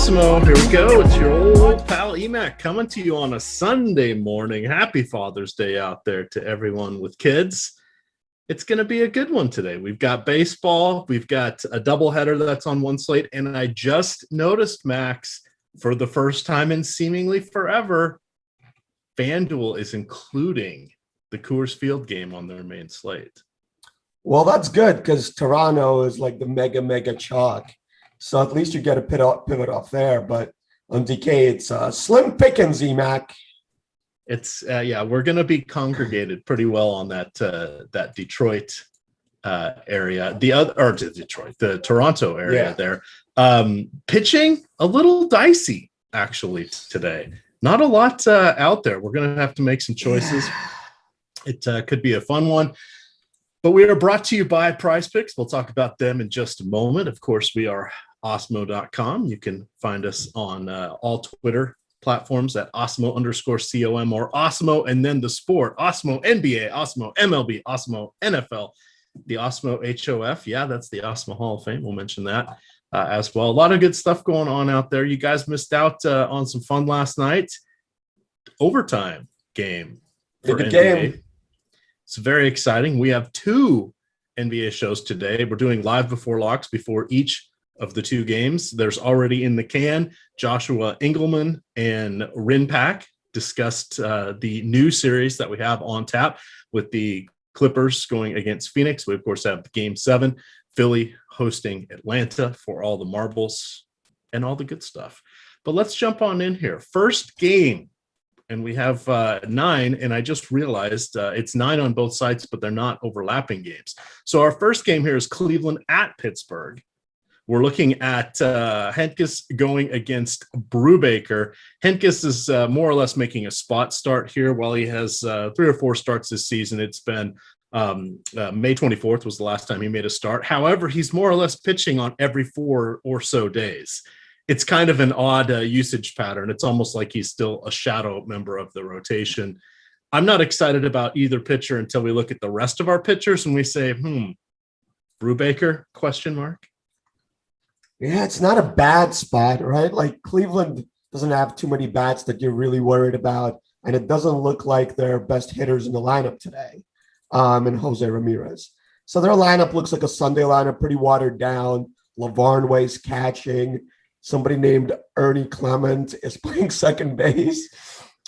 Awesemo, here we go. It's your old pal Emac coming to you on a Sunday morning. Happy Father's Day out there to everyone with kids. It's going to be a good one today. We've got baseball. We've got a doubleheader that's on one slate. And I just noticed, Max, for the first time in seemingly forever, FanDuel is including the Coors Field game on their main slate. Well, that's good because Toronto is like the mega chalk. So at least you get a pivot off there. But on DK, it's slim pickings, Emac. It's we're going to be congregated pretty well on that Detroit area, the Toronto area there. Pitching a little dicey actually today. Not a lot out there. We're going to have to make some choices. It could be a fun one. But we are brought to you by Prize Picks. We'll talk about them in just a moment. Of course, we are Awesemo.com. You can find us on all Twitter platforms at Awesemo_COM or Awesemo and then the sport. Awesemo NBA, Awesemo MLB, Awesemo NFL, the Awesemo HOF. Yeah, that's the Awesemo Hall of Fame. We'll mention that as well. A lot of good stuff going on out there. You guys missed out on some fun last night. Overtime game for Good NBA. game. It's very exciting. We have two NBA shows today. We're doing live before locks before each of the two games. There's already in the can. Joshua Engelman and Rinpak discussed the new series that we have on tap with the Clippers going against Phoenix. We, of course, have Game 7, Philly hosting Atlanta for all the marbles and all the good stuff. But let's jump on in here. First game. And we have 9, and I just realized it's 9 on both sides, but they're not overlapping games. So our first game here is Cleveland at Pittsburgh. We're looking at Hentges going against Brubaker. Hentges is more or less making a spot start here while he has 3 or 4 starts this season. It's been May 24th was the last time he made a start. However, he's more or less pitching on every 4 or so days. It's kind of an odd usage pattern. It's almost like he's still a shadow member of the rotation. I'm not excited about either pitcher until we look at the rest of our pitchers and we say, Brubaker, ? Yeah, it's not a bad spot, right? Like Cleveland doesn't have too many bats that you're really worried about, and it doesn't look like their best hitters in the lineup today, and Jose Ramirez. So their lineup looks like a Sunday lineup, pretty watered down. Lavarnway's catching. Somebody named Ernie Clement is playing second base.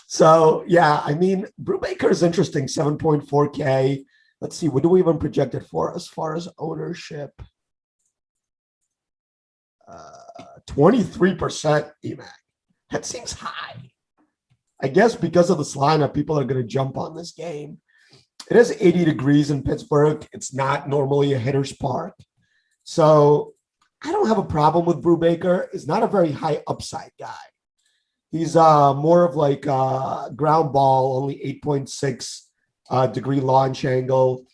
So, yeah, I mean, Brubaker is interesting, 7.4K. Let's see, what do we even project it for as far as ownership? 23%, Emac. That seems high. I guess because of this lineup, people are going to jump on this game. It is 80 degrees in Pittsburgh. It's not normally a hitter's park. So I don't have a problem with Brubaker. He's not a very high upside guy. He's more of like a ground ball, only 8.6 degree launch angle.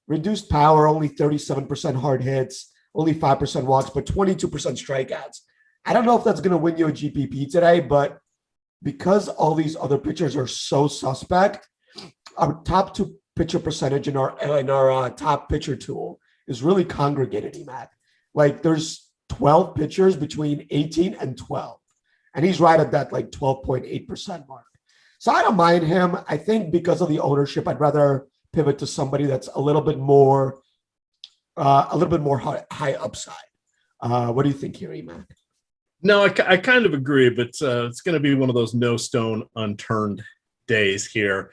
Reduced power, only 37% hard hits, only 5% walks, but 22% strikeouts. I don't know if that's going to win you a GPP today, but because all these other pitchers are so suspect, our top 2 pitcher percentage in our top pitcher tool is really congregated, Emac. Like there's 12 pitchers between 18 and 12. And he's right at that like 12.8% mark. So I don't mind him. I think because of the ownership, I'd rather pivot to somebody that's a little bit more high upside. What do you think here, Emac? No, I kind of agree, but it's going to be one of those no stone unturned days here.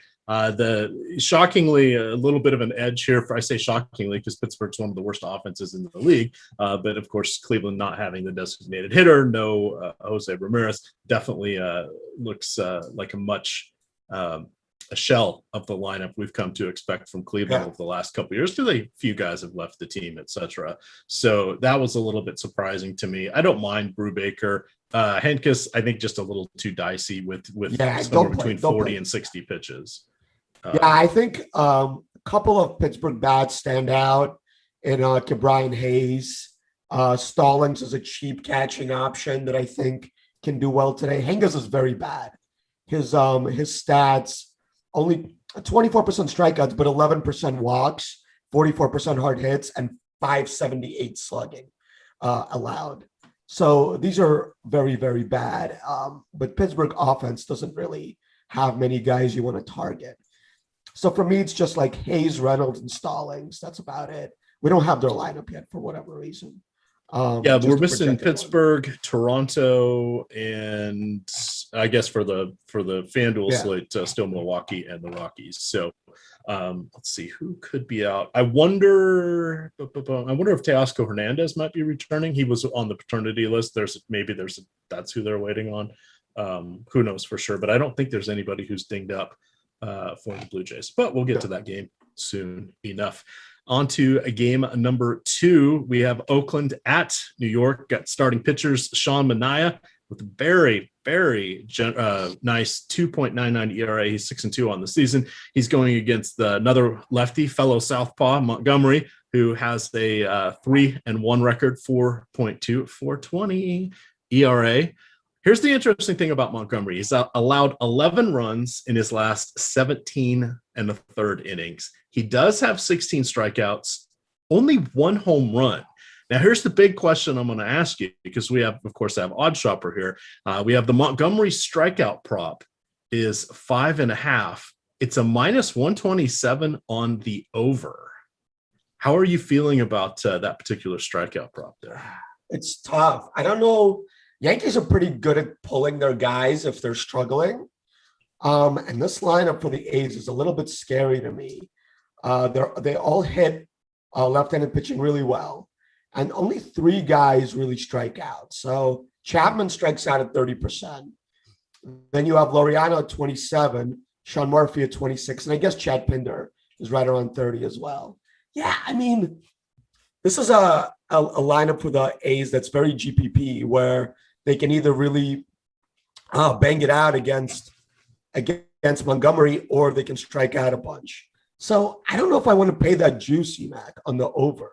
Shockingly, a little bit of an edge here. I say shockingly because Pittsburgh's one of the worst offenses in the league. But of course, Cleveland not having the designated hitter, no Jose Ramirez, definitely looks like a shell of the lineup we've come to expect from Cleveland over the last couple of years because a few guys have left the team, etc. So that was a little bit surprising to me. I don't mind Brubaker. Hentges, I think just a little too dicey with somewhere between 40 and 60 pitches. I think a couple of Pittsburgh bats stand out in Brian Hayes. Stallings is a cheap catching option that I think can do well today. Hentges is very bad. His stats, only 24% strikeouts, but 11% walks, 44% hard hits, and 578 slugging allowed. So these are very, very bad. But Pittsburgh offense doesn't really have many guys you want to target. So for me, it's just like Hayes, Reynolds, and Stallings. That's about it. We don't have their lineup yet for whatever reason. Yeah, we're missing projected one. Pittsburgh, Toronto, and I guess for the FanDuel slate, still Milwaukee and the Rockies. So let's see who could be out. I wonder if Teoscar Hernandez might be returning. He was on the paternity list. That's who they're waiting on. Who knows for sure? But I don't think there's anybody who's dinged up for the Blue Jays. But we'll get to that game soon enough. On to game number 2. We have Oakland at New York. Got starting pitchers Sean Manaea with a very, very nice 2.99 ERA. He's 6-2 on the season. He's going against another lefty, fellow southpaw, Montgomery, who has a 3-1 record, 4.2, 4.20 ERA. Here's the interesting thing about Montgomery. He's allowed 11 runs in his last 17 and a third innings. He does have 16 strikeouts, only 1 home run. Now, here's the big question I'm going to ask you, because we have, of course, Odd Shopper here. We have the Montgomery strikeout prop is 5.5. It's a -127 on the over. How are you feeling about that particular strikeout prop there? It's tough. I don't know. Yankees are pretty good at pulling their guys if they're struggling. And this lineup for the A's is a little bit scary to me. They all hit left-handed pitching really well. And only 3 guys really strike out. So Chapman strikes out at 30%. Then you have Laureano at 27, Sean Murphy at 26, and I guess Chad Pinder is right around 30 as well. Yeah, I mean, this is a lineup for the A's that's very GPP, where they can either really bang it out against Montgomery, or they can strike out a bunch. So I don't know if I want to pay that juice, Emac, on the over.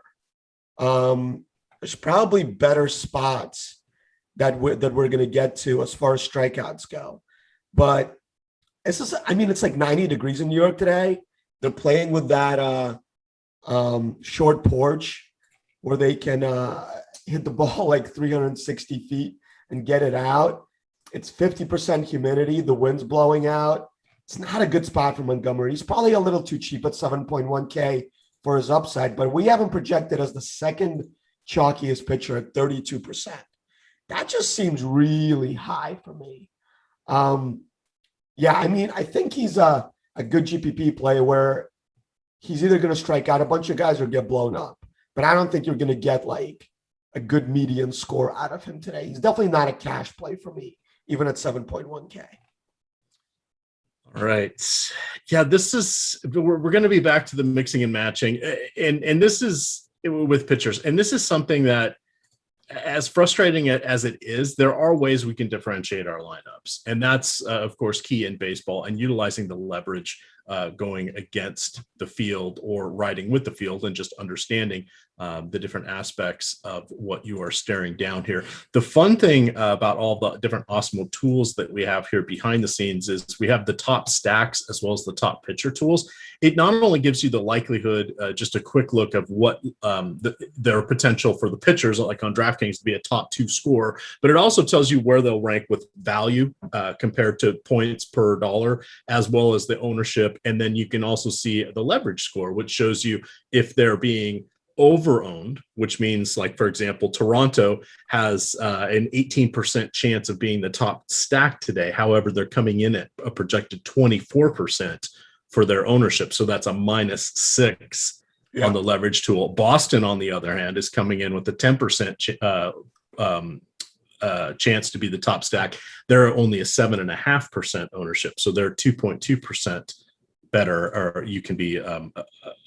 There's probably better spots that we're going to get to as far as strikeouts go. But it's like 90 degrees in New York today. They're playing with that short porch where they can hit the ball like 360 feet and get it out. It's 50% humidity. The wind's blowing out. It's not a good spot for Montgomery. He's probably a little too cheap at 7.1K for his upside, but we have him projected as the second chalkiest pitcher at 32%. That just seems really high for me. Yeah, I mean, I think he's a good GPP play where he's either going to strike out a bunch of guys or get blown up. But I don't think you're going to get like a good median score out of him today. He's definitely not a cash play for me, even at 7.1K. All right. Yeah, we're going to be back to the mixing and matching. And this is with pitchers. And this is something that, as frustrating as it is, there are ways we can differentiate our lineups. And that's, of course, key in baseball, and utilizing the leverage going against the field or riding with the field, and just understanding the different aspects of what you are staring down here. The fun thing about all the different Awesemo tools that we have here behind the scenes is we have the top stacks as well as the top pitcher tools. It not only gives you the likelihood, just a quick look of what their potential for the pitchers, like on DraftKings, to be a top 2 scorer, but it also tells you where they'll rank with value compared to points per dollar, as well as the ownership. And then you can also see the leverage score, which shows you if they're being over-owned, which means, like, for example, Toronto has an 18% chance of being the top stack today. However, they're coming in at a projected 24% for their ownership. So that's a -6 on the leverage tool. Boston, on the other hand, is coming in with a 10% chance to be the top stack. They're only a 7.5% ownership. So they're 2.2% better, or you can be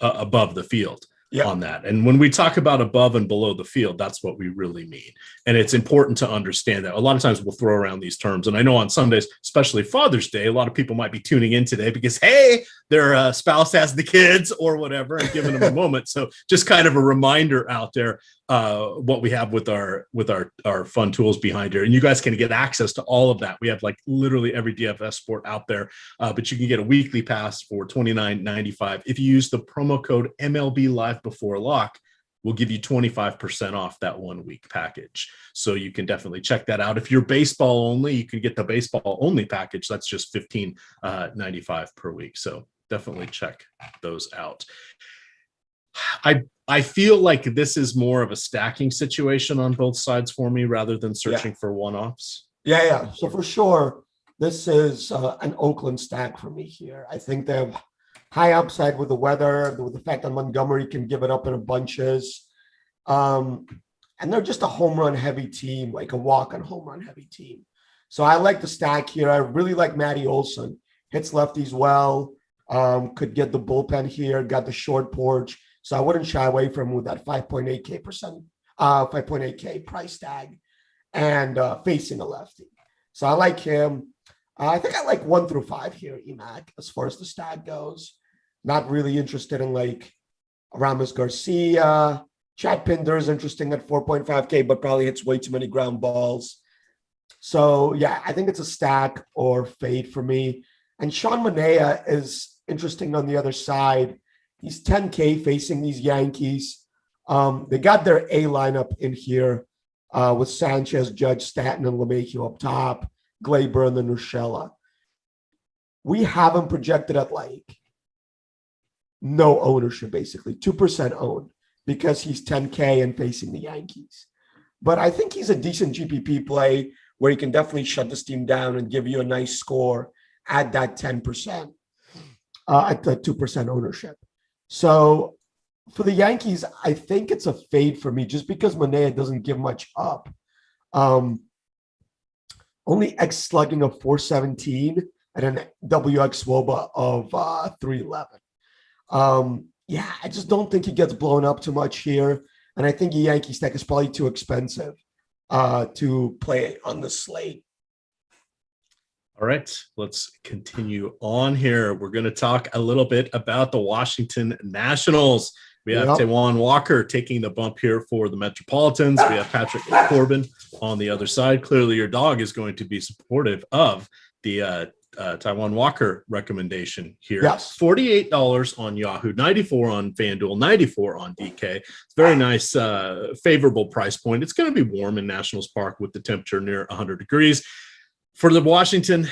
above the field on that. And when we talk about above and below the field, that's what we really mean. And it's important to understand that. A lot of times we'll throw around these terms. And I know on Sundays, especially Father's Day, a lot of people might be tuning in today because, hey, their spouse has the kids or whatever, and giving them a moment. So just kind of a reminder out there, what we have with our fun tools behind here. And you guys can get access to all of that. We have like literally every DFS sport out there, but you can get a weekly pass for $29.95 if you use the promo code MLB Live Before Lock will give you 25% off that 1 week package. So you can definitely check that out. If you're baseball only, you can get the baseball only package. That's just $15.95 per week. So definitely check those out. I feel like this is more of a stacking situation on both sides for me rather than searching for one-offs. Yeah. So for sure, this is an Oakland stack for me here. I think they have high upside with the weather, with the fact that Montgomery can give it up in bunches. And they're just a home run heavy team, like a walk on home run heavy team. So I like the stack here. I really like Matty Olson. Hits lefties well, could get the bullpen here, got the short porch. So I wouldn't shy away from him with that 5.8K price tag and facing a lefty. So I like him. I think I like 1 through 5 here, Emac, as far as the stack goes. Not really interested in like Ramos Garcia. Chad Pinder is interesting at 4.5K, but probably hits way too many ground balls. So yeah, I think it's a stack or fade for me. And Sean Manaea is interesting on the other side. He's 10K facing these Yankees. They got their A lineup in here with Sanchez, Judge, Stanton, and LeMahieu up top, Gleyber, and then Urshela. We have him projected at like no ownership, basically 2% owned because he's 10K and facing the Yankees. But I think he's a decent GPP play where he can definitely shut this team down and give you a nice score at that 10%, at the 2% ownership. So for the Yankees, I think it's a fade for me just because Manaea doesn't give much up. Only X slugging of 417 and an WX WOBA of 311. Yeah, I just don't think he gets blown up too much here. And I think the Yankee stack is probably too expensive to play on the slate. All right, let's continue on here. We're going to talk a little bit about the Washington Nationals. We have Taijuan Walker taking the bump here for the Metropolitans. We have Patrick Corbin on the other side. Clearly, your dog is going to be supportive of the Taijuan Walker recommendation here. Yes. $48 on Yahoo, $94 on FanDuel, $94 on DK. It's very nice, favorable price point. It's going to be warm in Nationals Park with the temperature near 100 degrees. For the Washington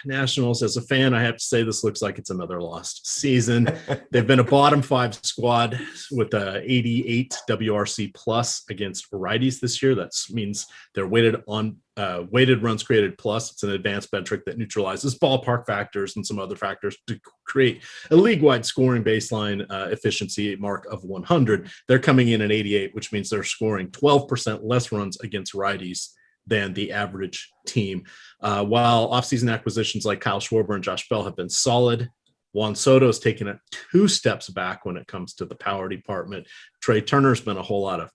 Nationals, as a fan, I have to say this looks like it's another lost season. They've been a bottom 5 squad with a 88 WRC plus against righties this year. That means they're weighted runs created plus. It's an advanced metric that neutralizes ballpark factors and some other factors to create a league-wide scoring baseline efficiency mark of 100. They're coming in at 88, which means they're scoring 12% less runs against righties than the average team. While offseason acquisitions like Kyle Schwarber and Josh Bell have been solid, Juan Soto's taken it 2 steps back when it comes to the power department. Trey Turner's been a whole lot of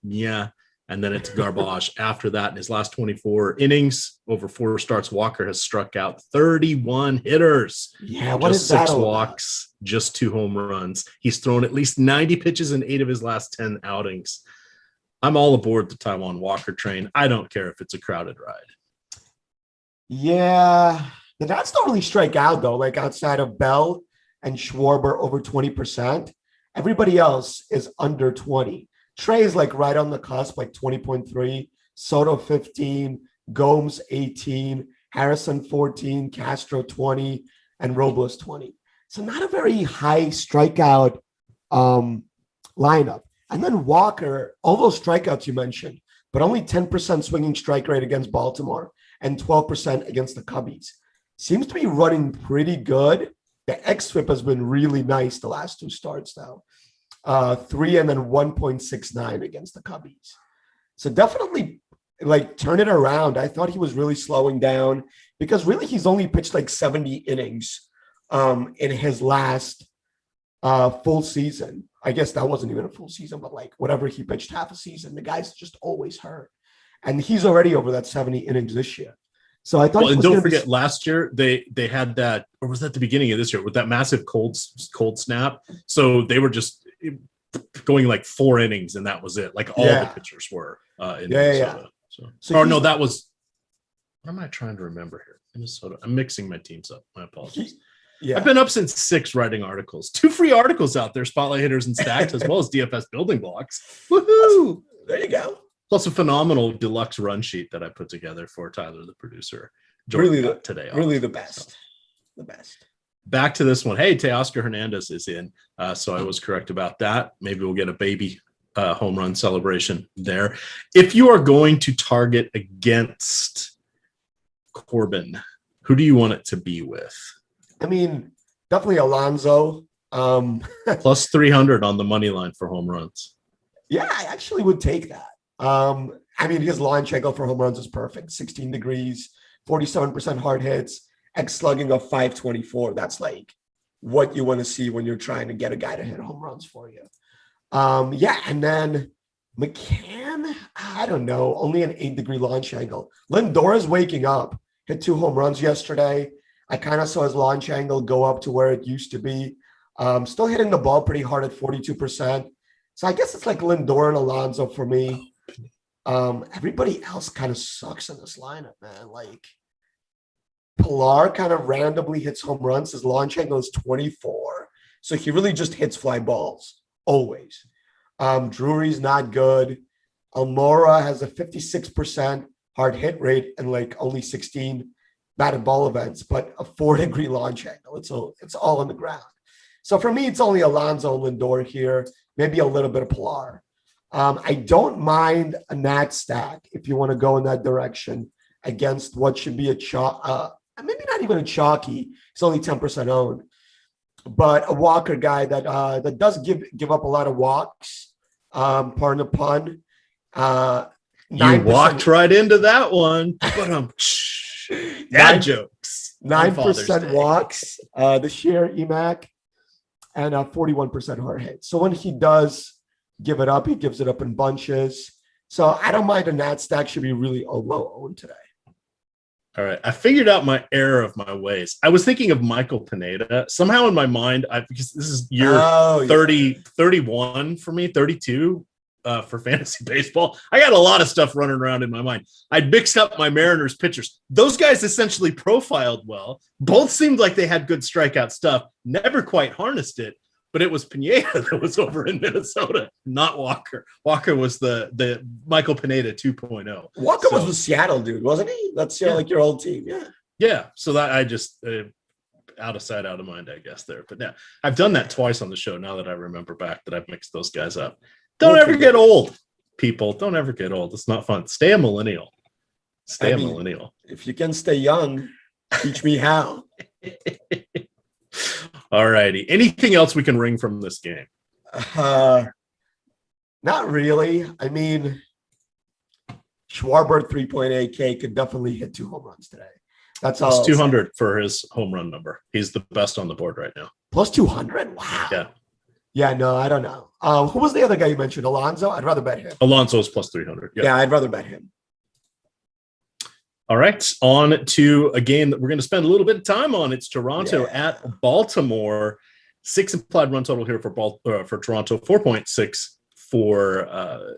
and then it's garbage after that. In his last 24 innings, over 4 starts, Walker has struck out 31 hitters. Yeah, what just is that 6 walks, just 2 home runs. He's thrown at least 90 pitches in 8 of his last 10 outings. I'm all aboard the Taijuan Walker train. I don't care if it's a crowded ride. Yeah, the Nats don't really strike out, though. Like outside of Bell and Schwarber over 20%, everybody else is under 20. Trey is like right on the cusp, like 20.3, Soto 15, Gomes 18, Harrison 14, Castro 20, and Robles 20. So not a very high strikeout lineup. And then Walker, all those strikeouts you mentioned, but only 10% swinging strike rate against Baltimore and 12% against the Cubbies. Seems to be running pretty good. The xFIP has been really nice the last 2 starts, though. 3 and then 1.69 against the Cubbies. So definitely like turn it around. I thought he was really slowing down because really he's only pitched like 70 innings in his last full season. I guess that wasn't even a full season, but like whatever he pitched half a season, the guy's just always hurt. And he's already over that 70 innings this year. So I thought, and don't forget last year they had that, or was that the beginning of this year with that massive cold snap? So they were just going like 4 innings and that was it. Like all the pitchers were in Minnesota. No, what am I trying to remember here? Minnesota. I'm mixing my teams up. My apologies. Yeah. I've been up since 6 writing articles. 2 free articles out there, Spotlight Hitters and Stacks, as well as DFS building blocks. Woohoo! There you go. Plus a phenomenal deluxe run sheet that I put together for Tyler, the producer. Really today. Really the best. So. The best. Back to this one. Hey, Teoscar Hernandez is in. So I was correct about that. Maybe we'll get a baby home run celebration there. If you are going to target against Corbin, who do you want it to be with? I mean, definitely Alonso. Plus 300 on the money line for home runs. Yeah, I actually would take that. I mean, his launch angle for home runs is perfect. 16 degrees, 47% hard hits, X slugging of 524. That's like what you want to see when you're trying to get a guy to hit home runs for you. Yeah, and then McCann, I don't know, only an 8-degree launch angle. Lindor's waking up, hit 2 home runs yesterday. I kind of saw his launch angle go up to where it used to be. Still hitting the ball pretty hard at 42%. So I guess it's like Lindor and Alonso for me. Everybody else kind of sucks in this lineup, man. Like Pilar kind of randomly hits home runs. His launch angle is 24. So he really just hits fly balls, always. Drury's not good. Almora has a 56% hard hit rate and like only 16 batted ball events, but a 4-degree launch angle. It's all on the ground. So for me, it's only Alonso and Lindor here, maybe a little bit of Pilar. I don't mind a Nat stack if you want to go in that direction against what should be a maybe not even a chalky. It's only 10% owned, but a Walker guy that does give up a lot of walks. Pardon the pun. You walked right into that one. Dad jokes. 9% walks this year, Emac, and 41% hard hit. So when he does give it up, he gives it up in bunches. So I don't mind a Nat stack should be really low owned today. All right. I figured out my error of my ways. I was thinking of Michael Pineda. Somehow in my mind, because this is year 31 for me, 32 for fantasy baseball. I got a lot of stuff running around in my mind. I'd mixed up my Mariners pitchers. Those guys essentially profiled well. Both seemed like they had good strikeout stuff. Never quite harnessed it. But it was Pineda that was over in Minnesota, not Walker. Walker was the Michael Pineda 2.0. Walker was the Seattle dude, wasn't he? That's like your old team. Yeah. Yeah. So that I just out of sight, out of mind, I guess there. But yeah, I've done that twice on the show now that I remember back that I've mixed those guys up. Don't ever get old, people. Don't ever get old. It's not fun. Stay a millennial. Stay a millennial. If you can stay young, teach me how. All righty. Anything else we can wring from this game? Not really. I mean, Schwarber 3.8K could definitely hit 2 home runs today. That's all. Plus 200 for his home run number. He's the best on the board right now. Plus 200? Wow. Yeah. Yeah, no, I don't know. Who was the other guy you mentioned? Alonso? I'd rather bet him. Alonso is plus 300. Yeah, I'd rather bet him. All right, on to a game that we're going to spend a little bit of time on. It's Toronto at Baltimore. 6 implied run total here for Toronto, 4.6 for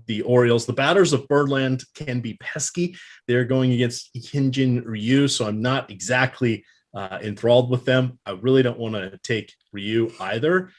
the Orioles. The batters of Birdland can be pesky. They're going against Hyunjin Ryu, so I'm not exactly enthralled with them. I really don't want to take Ryu either.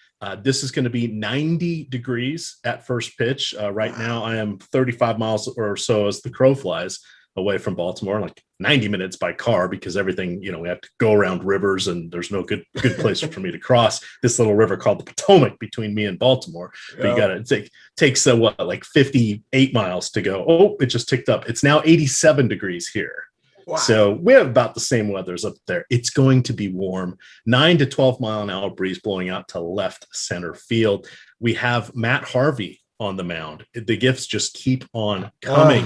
This is going to be 90 degrees at first pitch. Right now, I am 35 miles or so as the crow flies away from Baltimore, like 90 minutes by car, because everything, we have to go around rivers and there's no good place for me to cross this little river called the Potomac between me and Baltimore. But you got to takes like 58 miles to go. Oh, it just ticked up. It's now 87 degrees here. Wow. So we have about the same weathers up there. It's going to be warm, 9 to 12 mile an hour breeze blowing out to left center field. We have Matt Harvey on the mound. The gifts just keep on coming.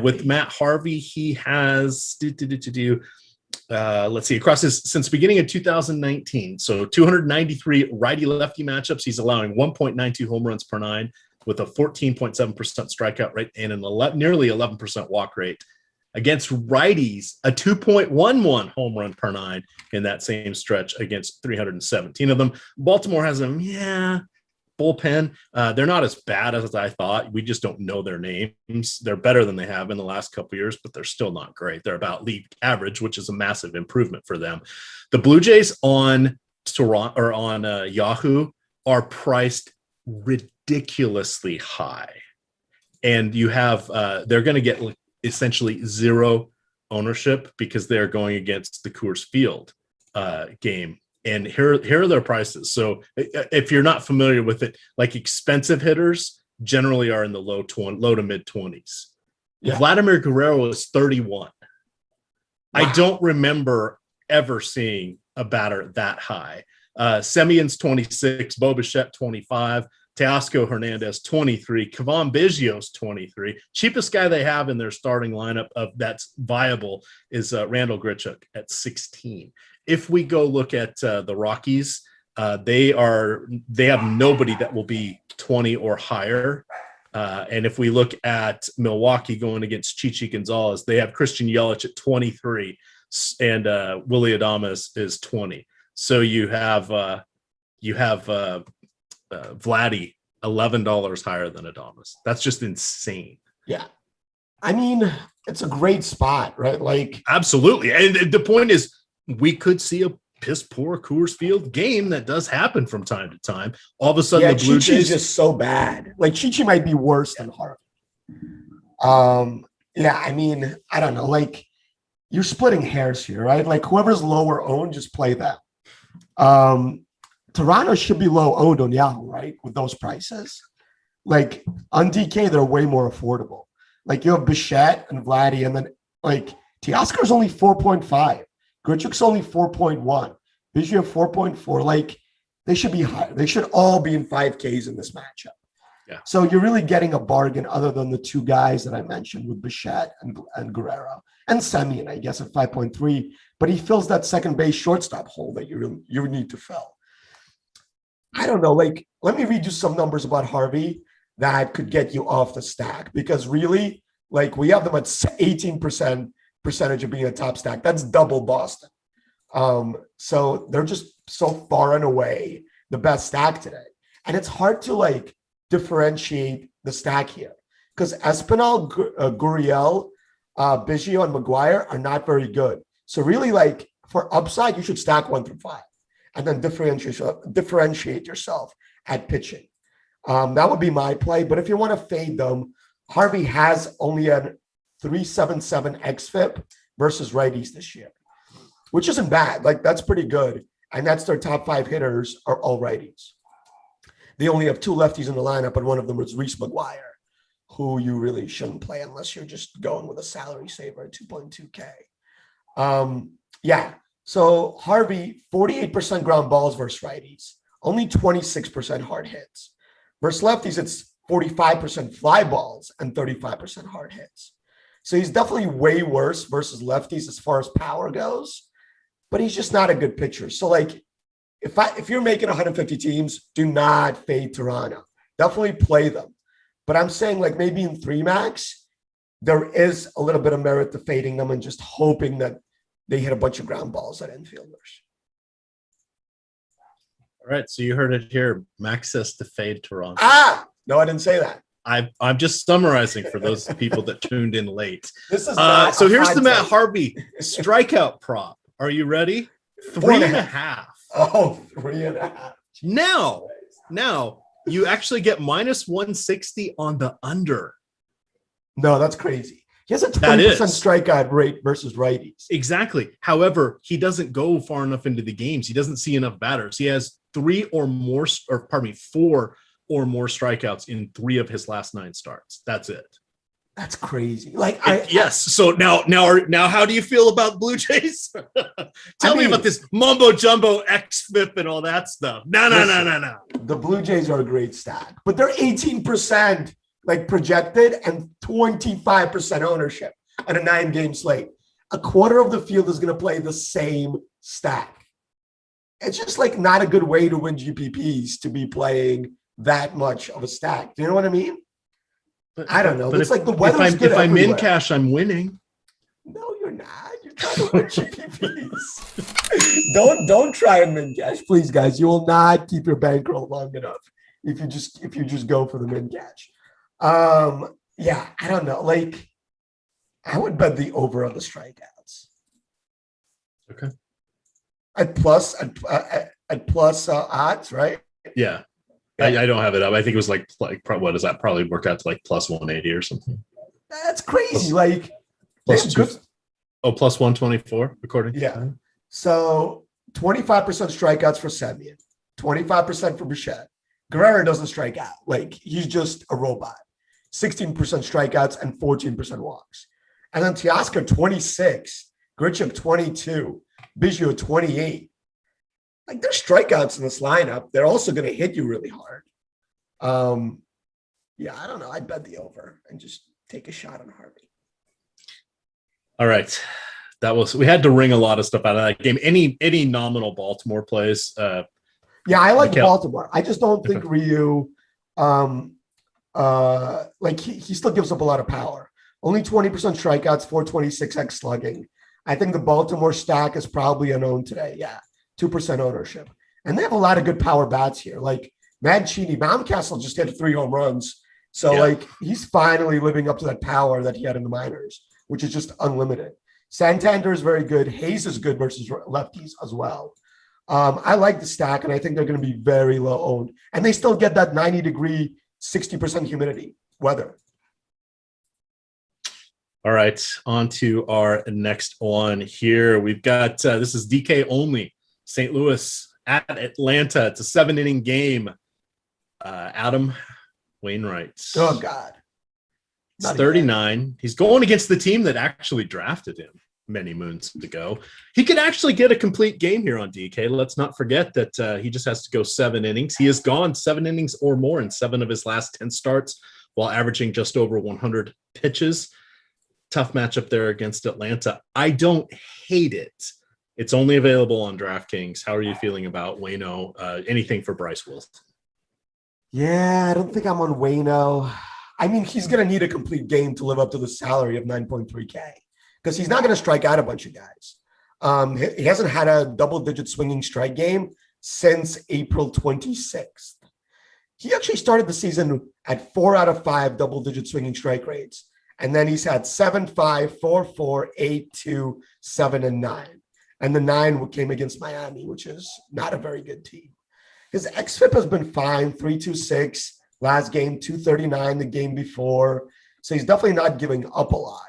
With Matt Harvey, he has let's see, since the beginning of 2019, so 293 righty-lefty matchups, he's allowing 1.92 home runs per 9 with a 14.7% strikeout rate and nearly 11% walk rate. Against righties, a 2.11 home run per 9 in that same stretch against 317 of them. Baltimore has him, bullpen, they're not as bad as I thought. We just don't know their names. They're better than they have in the last couple of years, but they're still not great. They're about league average, which is a massive improvement for them. The Blue Jays on Toronto or on Yahoo are priced ridiculously high, and you have they're going to get essentially zero ownership because they're going against the Coors Field game. And here are their prices. So if you're not familiar with it, like expensive hitters generally are in the low to mid 20s. Yeah. Vladimir Guerrero is 31. Wow. I don't remember ever seeing a batter that high. Semion's 26, Bo Bichette 25, Teoscar Hernandez 23, Kevon Biggio's 23. Cheapest guy they have in their starting lineup of that's viable is Randall Grichuk at 16. If we go look at the Rockies, they have nobody that will be 20 or higher. And if we look at Milwaukee going against Chichi Gonzalez, they have Christian Yelich at 23 and Willy Adames is 20. So you have Vladdy $11 higher than Adames. That's just insane. Yeah. I mean, it's a great spot, right? Like absolutely. And the point is, we could see a piss poor Coors Field game that does happen from time to time. All of a sudden, the Blue Jays is just so bad. Like Chichi might be worse than Harvey. Yeah, I mean, I don't know. Like you're splitting hairs here, right? Like whoever's lower owned, just play that. Toronto should be low owned on Yahoo, right? With those prices, like on DK, they're way more affordable. Like you have Bichette and Vladdy, and then like Teoscar's only 4.5. Grichuk's only 4.1. Biggio 4.4. Like they should be higher. They should all be in 5Ks in this matchup. Yeah. So you're really getting a bargain other than the two guys that I mentioned with Bichette and Guerrero and Semien, I guess, at 5.3. But he fills that second base shortstop hole that you need to fill. I don't know. Like, let me read you some numbers about Harvey that could get you off the stack because really, like, we have them at 18% percentage of being a top stack. That's double Boston. So they're just so far and away the best stack today. And it's hard to like differentiate the stack here because Espinal, Gurriel, Biggio, and McGuire are not very good. So really like for upside, you should stack 1 through 5 and then differentiate yourself at pitching. That would be my play. But if you want to fade them, Harvey has only an 3.77 xFIP versus righties this year, which isn't bad. Like that's pretty good. And that's their top 5 hitters are all righties. They only have 2 lefties in the lineup, and one of them is Reese McGuire, who you really shouldn't play unless you're just going with a salary saver at 2.2K. Yeah. So Harvey, 48% ground balls versus righties, only 26% hard hits. Versus lefties, it's 45% fly balls and 35% hard hits. So he's definitely way worse versus lefties as far as power goes, but he's just not a good pitcher. So like if you're making 150 teams, do not fade Toronto. Definitely play them. But I'm saying like maybe in 3 max, there is a little bit of merit to fading them and just hoping that they hit a bunch of ground balls at infielders. All right. So you heard it here. Max says to fade Toronto. No, I didn't say that. I'm just summarizing for those people that tuned in late. This is so here's the Matt Harvey strikeout prop. Are you ready? 3.5. Oh, 3.5. Now you actually get minus 160 on the under. No, that's crazy. He has a 20% strikeout rate versus righties. Exactly. However, he doesn't go far enough into the games. He doesn't see enough batters. He has 4 or more strikeouts in 3 of his last 9 starts. That's it. That's crazy. Yes. So now, how do you feel about Blue Jays? Tell me about this mumbo jumbo xFIP and all that stuff. No. The Blue Jays are a great stack, but they're 18% like projected and 25% ownership on a 9-game slate. A quarter of the field is going to play the same stack. It's just like not a good way to win GPPs to be playing that much of a stack. Do you know what I mean? I don't know. It's like the weather's good. If I'm in cash, I'm winning. No, you're not. You're trying to win GPPs. Don't try and win cash, please, guys. You will not keep your bankroll long enough if you just go for the min catch. Yeah, I don't know. Like, I would bet the over on the strikeouts. Okay. At plus odds, right? Yeah. I don't have it up. I think it was like what does that probably work out to, like plus 180 or something? That's crazy. Like plus plus 124 according. Yeah. So 25% strikeouts for Semien, 25% for Bichette. Guerrero doesn't strike out. Like, he's just a robot. 16% strikeouts and 14% walks. And then Teoscar 26, Grichuk 22, Biggio 28. Like, there's strikeouts in this lineup. They're also going to hit you really hard. Yeah, I don't know. I'd bet the over and just take a shot on Harvey. All right. We had to wring a lot of stuff out of that game. Any nominal Baltimore plays. Yeah, I like Baltimore. I just don't think Ryu, like he still gives up a lot of power. Only 20% strikeouts, 426x slugging. I think the Baltimore stack is probably unowned today. Yeah, 2% ownership. And they have a lot of good power bats here. Like Mancini, Mountcastle just hit 3 home runs. So like he's finally living up to that power that he had in the minors, which is just unlimited. Santander is very good. Hayes is good versus lefties as well. I like the stack, and I think they're going to be very low owned. And they still get that 90-degree, 60% humidity weather. All right, on to our next one here. We've got, this is DK only, St. Louis at Atlanta. It's a 7-inning game. Adam Wainwright. Oh, God. He's 39. He's going against the team that actually drafted him many moons ago. He could actually get a complete game here on DK. Let's not forget that he just has to go 7 innings. He has gone 7 innings or more in 7 of his last 10 starts while averaging just over 100 pitches. Tough matchup there against Atlanta. I don't hate it. It's only available on DraftKings. How are you feeling about Waino? Anything for Bryce Wilson? Yeah, I don't think I'm on Waino. I mean, he's going to need a complete game to live up to the salary of 9.3K because he's not going to strike out a bunch of guys. He hasn't had a double-digit swinging strike game since April 26th. He actually started the season at 4 out of 5 double-digit swinging strike rates. And then he's had 7, 5, 4, 4, 8, 2, 7, and 9. And the 9 came against Miami, which is not a very good team. His xFIP has been fine, 3.26. Last game, 239 the game before. So he's definitely not giving up a lot.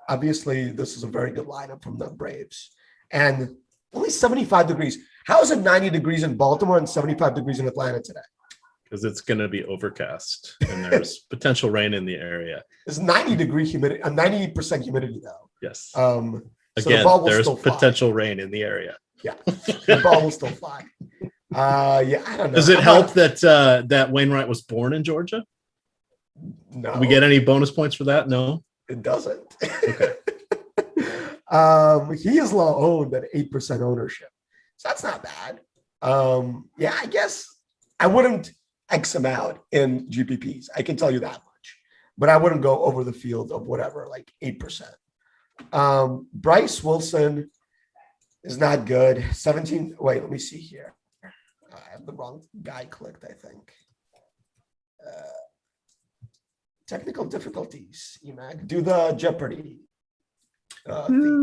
Obviously, this is a very good lineup from the Braves. And only 75 degrees. How is it 90 degrees in Baltimore and 75 degrees in Atlanta today? Because it's going to be overcast and there's potential rain in the area. It's 90-degree humidity, 90% humidity though. Yes. So again, the there's potential rain in the area. Yeah, the ball will still fly. Yeah, I don't know. Does it help that Wainwright was born in Georgia? No. Do we get any bonus points for that? No, it doesn't. Okay. He is low owned at 8% ownership, so that's not bad. Yeah, I guess I wouldn't X him out in GPPs. I can tell you that much, but I wouldn't go over the field of whatever, like 8%. Bryce Wilson is not good. 17. Wait, let me see here. I have the wrong guy clicked, I think. Technical difficulties, Emac. Do the Jeopardy. 14%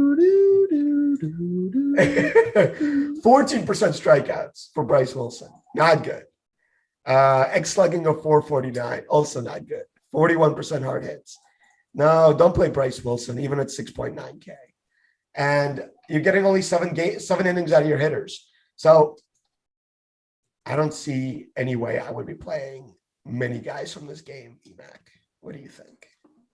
strikeouts for Bryce Wilson. Not good. X slugging of 449. Also not good. 41% hard hits. No, don't play Bryce Wilson, even at 6.9K. And you're getting only 7 innings out of your hitters. So I don't see any way I would be playing many guys from this game, Emac. What do you think?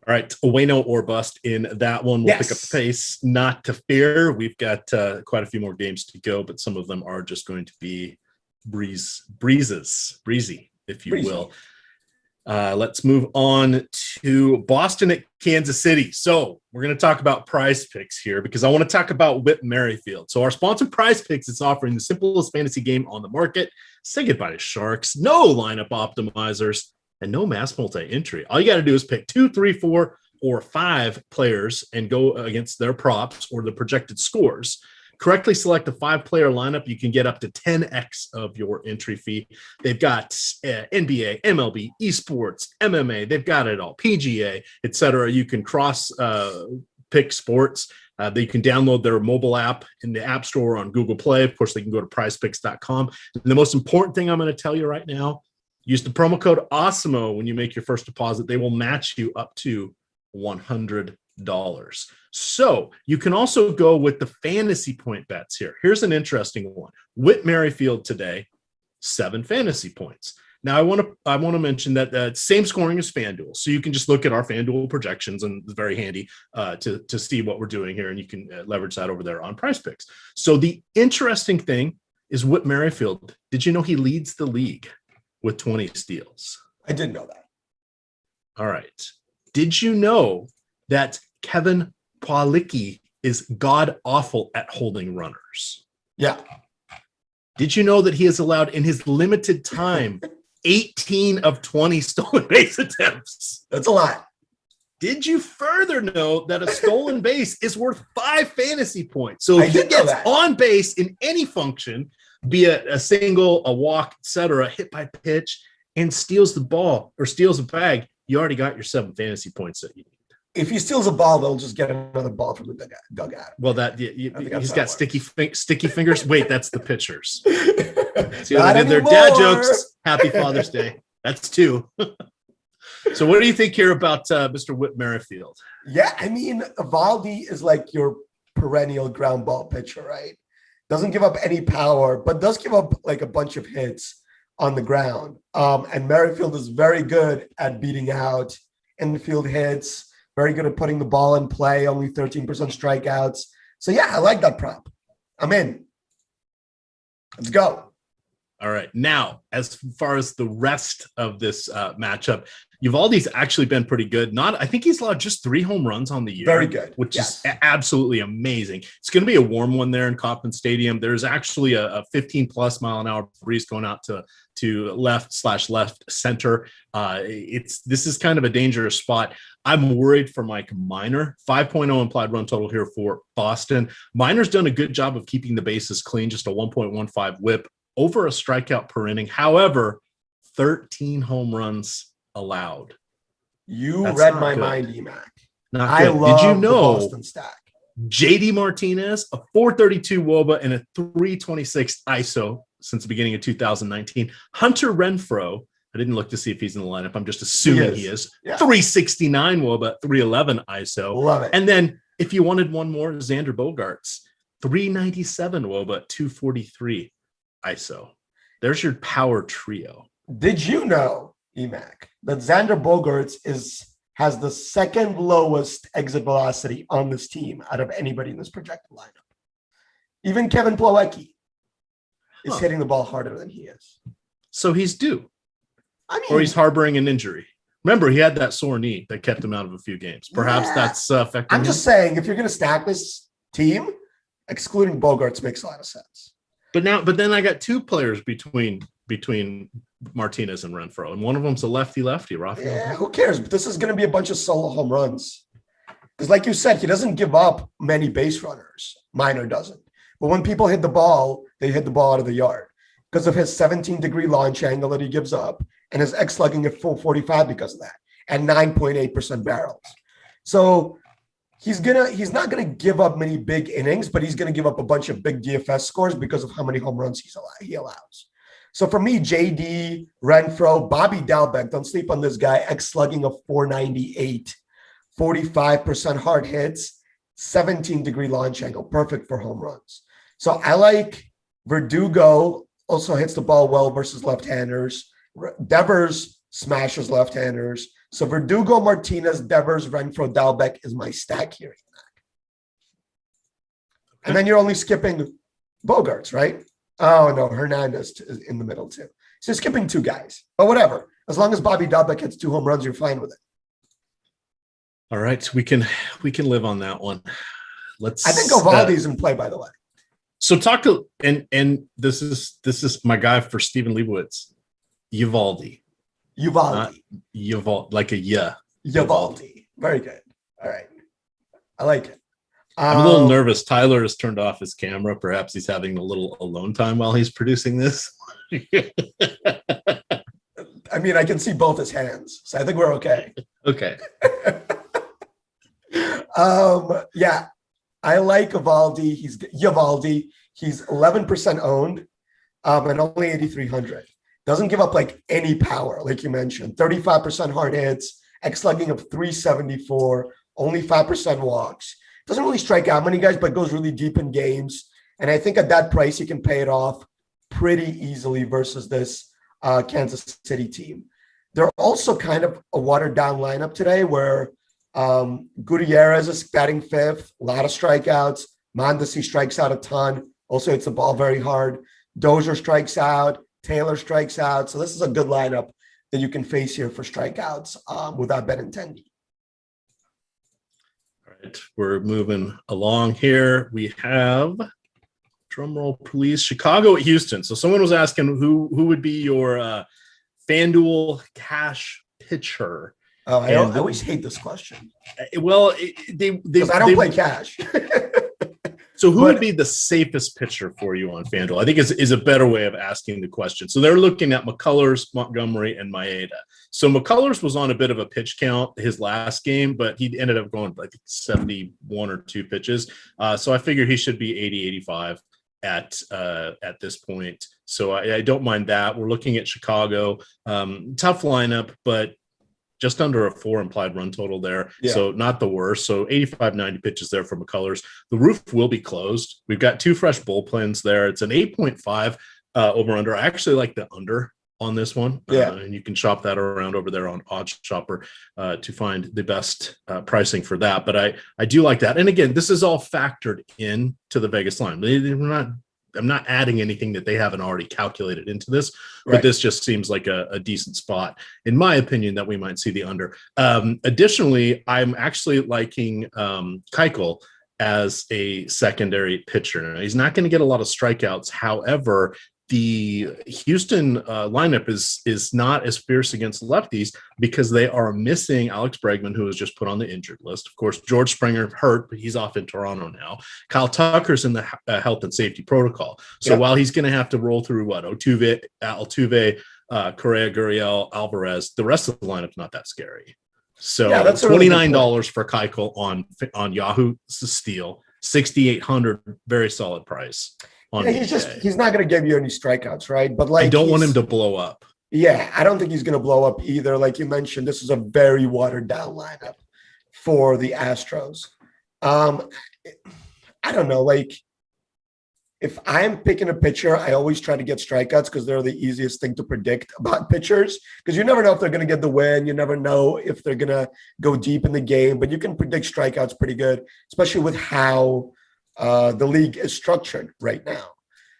All right, Waino or bust in that one. We'll pick up the pace, not to fear. We've got quite a few more games to go, but some of them are just going to be breezy, if you will. Let's move on to Boston at Kansas City. So we're going to talk about Prize Picks here because I want to talk about Whit Merrifield. So our sponsor Prize Picks is offering the simplest fantasy game on the market. Say goodbye to sharks, no lineup optimizers, and no mass multi-entry. All you got to do is pick 2, 3, 4, or 5 players and go against their props or the projected scores. correctly select a 5-player lineup, you can get up to 10x of your entry fee. They've got NBA, MLB, esports, MMA. They've got it all, PGA, etc. You can cross pick sports. They can download their mobile app in the App Store on Google Play. Of course, they can go to prizepicks.com. And the most important thing I'm going to tell you right now, use the promo code Awesemo when you make your first deposit. They will match you up to $100. So you can also go with the fantasy point bets here. Here's an interesting one. Whit Merrifield today, 7 fantasy points. Now, I want to mention that same scoring as FanDuel. So you can just look at our FanDuel projections, and it's very handy to see what we're doing here, and you can leverage that over there on Prize Picks. So the interesting thing is Whit Merrifield. Did you know he leads the league with 20 steals? I didn't know that. All right. Did you know that Kevin Pawlicki is god-awful at holding runners? Yeah. Did you know that he has allowed in his limited time 18 of 20 stolen base attempts? That's a lot. Did you further know that a stolen base is worth 5 fantasy points? So I if he did know gets that. on base in any function, be it a single, a walk, etc., hit by pitch, and steals the ball or steals a bag, you already got your 7 fantasy points that you need. If he steals a ball, they'll just get another ball from the dugout. Well, he's got sticky fingers. Wait, that's the pitchers. See Not what I did there? anymore. Dad jokes. Happy Father's Day. That's 2. So what do you think here about Mr. Whit Merrifield? Yeah, I mean, Evaldi is like your perennial ground ball pitcher, right? Doesn't give up any power, but does give up like a bunch of hits on the ground. And Merrifield is very good at beating out infield hits, very good at putting the ball in play, only 13% strikeouts. So yeah, I like that prop. I'm in. Let's go. All right. Now, as far as the rest of this matchup, Uvalde's actually been pretty good. I think he's allowed just 3 home runs on the year. Very good. Which is absolutely amazing. It's going to be a warm one there in Kauffman Stadium. There's actually a 15+ mile an hour breeze going out to left center. This is kind of a dangerous spot. I'm worried for Mike Minor. 5.0 implied run total here for Boston. Minor's done a good job of keeping the bases clean, just a 1.15 whip, over a strikeout per inning. However, 13 home runs allowed. That's read my mind, Emac. I love Did you know the Boston stack? JD Martinez, a 432 WOBA and a 326 ISO since the beginning of 2019. Hunter Renfroe, I didn't look to see if he's in the lineup. I'm just assuming he is. Yeah. 369 WOBA, 311 ISO. Love it. And then if you wanted one more, Xander Bogaerts, 397 WOBA, 243 ISO. There's your power trio. Did you know, Emac, that Xander Bogaerts has the second lowest exit velocity on this team out of anybody in this projected lineup? Even Kevin Plawecki is hitting the ball harder than he is. So he's due. Or he's harboring an injury. Remember, he had that sore knee that kept him out of a few games. Perhaps that's affecting him. Just saying, if you're going to stack this team, excluding Bogaerts makes a lot of sense. But then I got 2 players between Martinez and Renfroe, and one of them's a lefty, Rafael. Yeah, who cares? But this is going to be a bunch of solo home runs. Because like you said, he doesn't give up many base runners. Minor doesn't. But when people hit the ball, they hit the ball out of the yard because of his 17-degree launch angle that he gives up and his X-slugging at full 45 because of that, and 9.8% barrels. So he's not gonna give up many big innings, but he's gonna give up a bunch of big DFS scores because of how many home runs he allows. So for me, JD, Renfroe, Bobby Dalbec, don't sleep on this guy, X-slugging of 498, 45% hard hits, 17-degree launch angle, perfect for home runs. So I like Verdugo, also hits the ball well versus left-handers. Devers smashes left-handers. So Verdugo, Martinez, Devers, Renfroe, Dalbec is my stack here. And then you're only skipping Bogaerts, right? Oh, no, Hernandez is in the middle too. So skipping 2 guys. But whatever. As long as Bobby Dalbec hits 2 home runs, you're fine with it. All right. We can live on that one. I think Evaldi's in play, by the way. So talk to and this is my guy for Stephen Leibowitz. Uvalde, like a yeah. Uvalde. Very good. All right. I like it. I'm a little nervous. Tyler has turned off his camera. Perhaps he's having a little alone time while he's producing this. I mean, I can see both his hands, so I think we're okay. Okay. Yeah, I like Evaldi. He's 11% owned, and only 8,300. Doesn't give up like any power, like you mentioned. 35% hard hits, slugging of 374, only 5% walks. Doesn't really strike out many guys, but goes really deep in games. And I think at that price, you can pay it off pretty easily versus this Kansas City team. They're also kind of a watered down lineup today where Gutierrez is batting fifth, a lot of strikeouts. Mondesi strikes out a ton. Also, hits the ball very hard. Dozier strikes out. Taylor strikes out. So this is a good lineup that you can face here for strikeouts without Benintendi. All right, we're moving along here. We have, drum roll please, Chicago at Houston. So someone was asking who would be your FanDuel cash pitcher. Oh, I always hate this question. Well, because I don't play cash. So who would be the safest pitcher for you on FanDuel? I think is a better way of asking the question. So they're looking at McCullers, Montgomery, and Maeda. So McCullers was on a bit of a pitch count his last game, but he ended up going like 71 or 2 pitches. So I figured he should be 80, 85 at this point. So I don't mind that. We're looking at Chicago. Tough lineup, but just under a 4 implied run total there. Yeah. So not the worst. So 85, 90 pitches there for McCullers. The roof will be closed. We've got 2 fresh bullpens there. It's an 8.5 over under. I actually like the under on this one. Yeah. And you can shop that around over there on Odds Shopper to find the best pricing for that. But I do like that. And again, this is all factored in to the Vegas line. I'm not adding anything that they haven't already calculated into this, but This just seems like a decent spot, in my opinion, that we might see the under. Additionally, I'm actually liking Keuchel as a secondary pitcher. Now, he's not going to get a lot of strikeouts. However, the Houston lineup is not as fierce against lefties because they are missing Alex Bregman, who was just put on the injured list. Of course, George Springer hurt, but he's off in Toronto now. Kyle Tucker's in the health and safety protocol. So while he's going to have to roll through Altuve, Correa, Gurriel, Alvarez, the rest of the lineup's not that scary. So that's $29 for Keuchel on Yahoo steal, 6,800, very solid price. He's not going to give you any strikeouts, right? But I don't want him to blow up. Yeah, I don't think he's going to blow up either. Like you mentioned, this is a very watered down lineup for the Astros. I don't know. Like, if I'm picking a pitcher, I always try to get strikeouts because they're the easiest thing to predict about pitchers. Because you never know if they're going to get the win. You never know if they're going to go deep in the game. But you can predict strikeouts pretty good, especially with how the league is structured right now.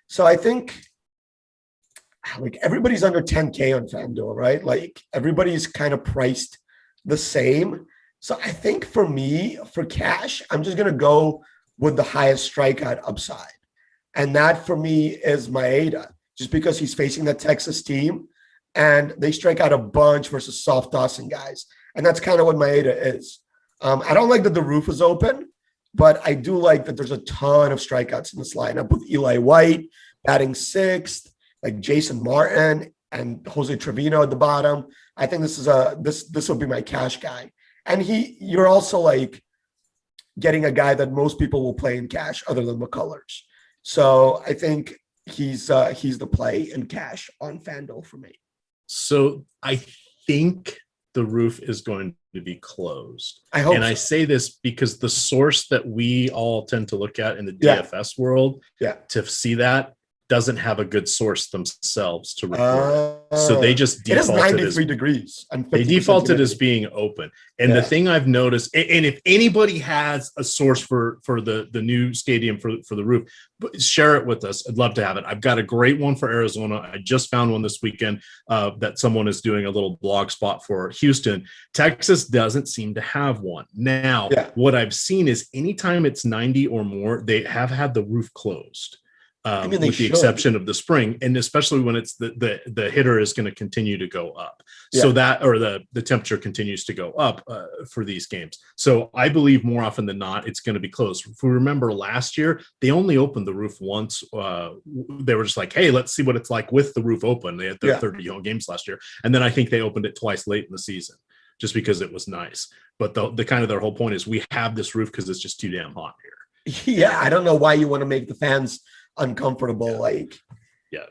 So I think like everybody's under 10K on FanDuel, right? Like everybody's kind of priced the same. So I think for me, for cash, I'm just going to go with the highest strikeout upside. And that for me is Maeda, just because he's facing the Texas team and they strike out a bunch versus soft tossing guys. And that's kind of what Maeda is. I don't like that the roof is open, but I do like that there's a ton of strikeouts in this lineup with Eli White batting 6th, like Jason Martin and Jose Trevino at the bottom. I think this is this will be my cash guy. And you're also like getting a guy that most people will play in cash other than McCullers. So I think he's the play in cash on FanDuel for me. So I think the roof is going to be closed. I hope I say this because the source that we all tend to look at in the DFS world to see that doesn't have a good source themselves to report. So they just defaulted. It is 93 degrees. And they defaulted as being open. And the thing I've noticed, and if anybody has a source for the new stadium for the roof, share it with us. I'd love to have it. I've got a great one for Arizona. I just found one this weekend that someone is doing a little blog spot for Houston. Texas doesn't seem to have one. Now, what I've seen is anytime it's 90 or more, they have had the roof closed. They with the should. exception of the spring, and especially when it's the hitter is going to continue to go up, Yeah. so that or the temperature continues to go up for these games. So I believe more often than not it's going to be close. If we remember last year, they only opened the roof once. They were just like, hey, let's see what it's like with the roof open. They had their 30 home games last year, and then I think they opened it twice late in the season just because it was nice. But the kind of their whole point is we have this roof because it's just too damn hot here. Yeah, I don't know why you want to make the fans uncomfortable.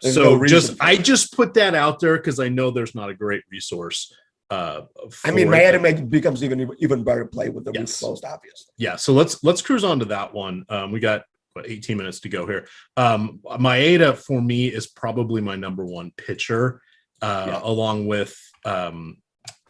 So I just put that out there because I know there's not a great resource. Miami becomes even better play with the roof closed, obviously. Yeah, so let's cruise on to that one. We got 18 minutes to go here. Maeda for me is probably my number one pitcher, along with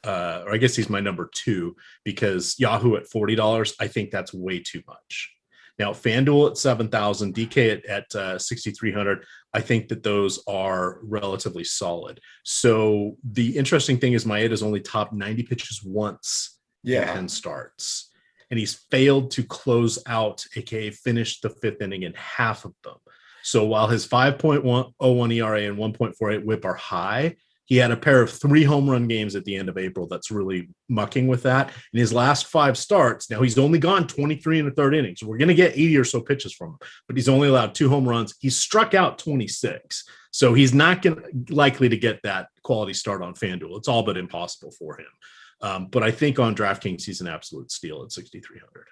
or I guess he's my number two because Yahoo at $40. I think that's way too much. Now, FanDuel at 7,000, DK at 6,300. I think that those are relatively solid. So the interesting thing is Maeda's only topped 90 pitches once in 10 starts. And he's failed to close out, aka finish the fifth inning in half of them. So while his 5.01 ERA and 1.48 whip are high, he had a pair of 3 home run games at the end of April that's really mucking with that. In his last 5 starts, now he's only gone 23 in the third inning, so we're going to get 80 or so pitches from him, but he's only allowed 2 home runs. He's struck out 26, so he's not likely to get that quality start on FanDuel. It's all but impossible for him. But I think on DraftKings, he's an absolute steal at 6,300.